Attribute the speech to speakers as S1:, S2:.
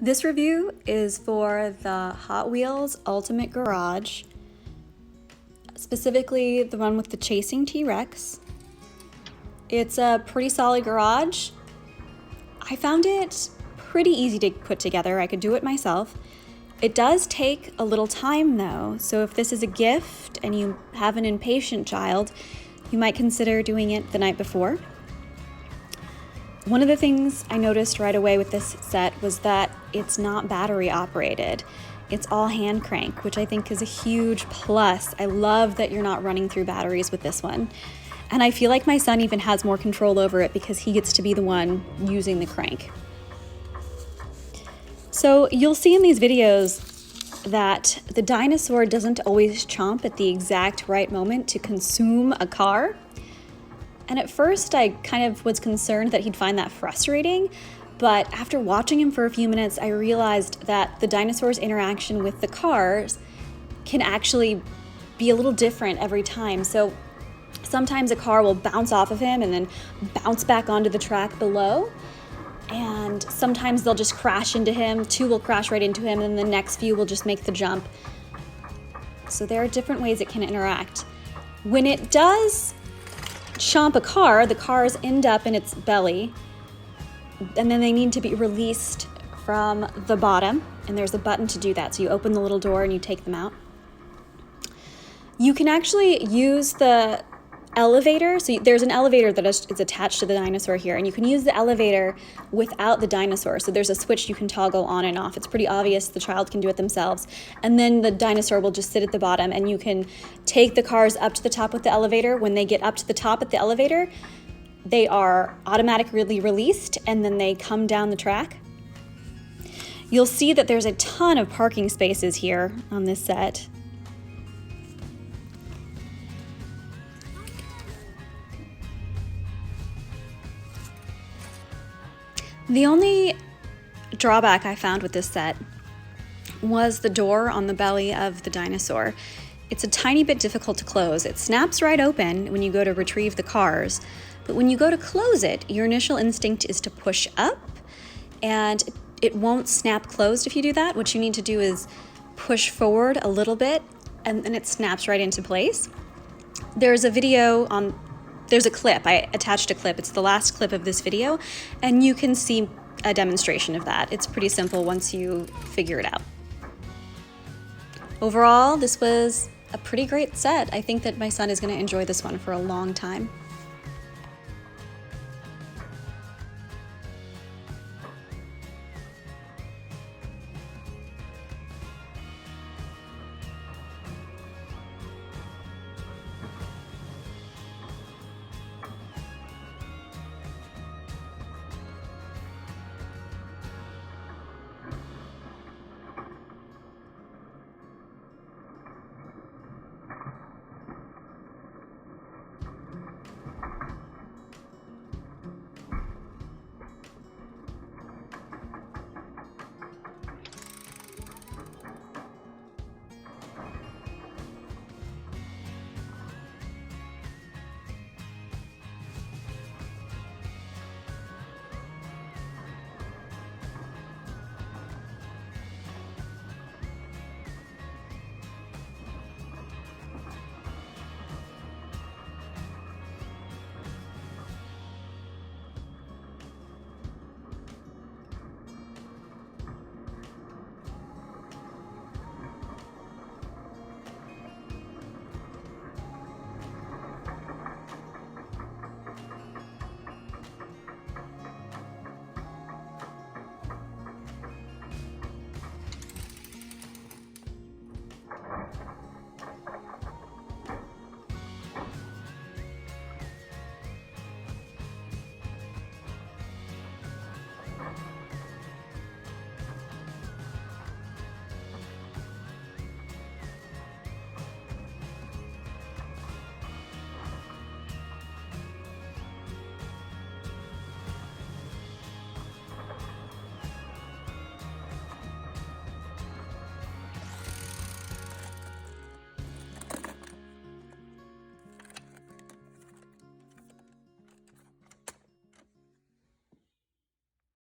S1: This review is for the Hot Wheels Ultimate Garage, specifically the one with the chasing T-Rex. It's a pretty solid garage. I found it pretty easy to put together. I could do it myself. It does take a little time though, so if this is a gift and you have an impatient child, you might consider doing it the night before. One of the things I noticed right away with this set was that it's not battery operated. It's all hand crank, which I think is a huge plus. I love that you're not running through batteries with this one. And I feel like my son even has more control over it because he gets to be the one using the crank. So you'll see in these videos that the dinosaur doesn't always chomp at the exact right moment to consume a car. And at first I kind of was concerned that he'd find that frustrating, but after watching him for a few minutes, I realized that the dinosaur's interaction with the cars can actually be a little different every time. So sometimes a car will bounce off of him and then bounce back onto the track below. And sometimes they'll just crash into him, two will crash right into him, and the next few will just make the jump. So there are different ways it can interact. When it does chomp a car, the cars end up in its belly, and then they need to be released from the bottom, and there's a button to do that. So you open the little door and you take them out. You can actually use the elevator. So there's an elevator that is attached to the dinosaur here, and you can use the elevator without the dinosaur. So there's a switch you can toggle on and off. It's pretty obvious the child can do it themselves. And then the dinosaur will just sit at the bottom, and you can take the cars up to the top with the elevator. When they get up to the top at the elevator, they are automatically released, and then they come down the track. You'll see that there's a ton of parking spaces here on this set. The only drawback I found with this set was the door on the belly of the dinosaur. It's a tiny bit difficult to close. It snaps right open when you go to retrieve the cars, but when you go to close it, your initial instinct is to push up, and it won't snap closed if you do that. What you need to do is push forward a little bit, and then it snaps right into place. There's a clip. I attached a clip. It's the last clip of this video, and you can see a demonstration of that. It's pretty simple once you figure it out. Overall, this was a pretty great set. I think that my son is going to enjoy this one for a long time.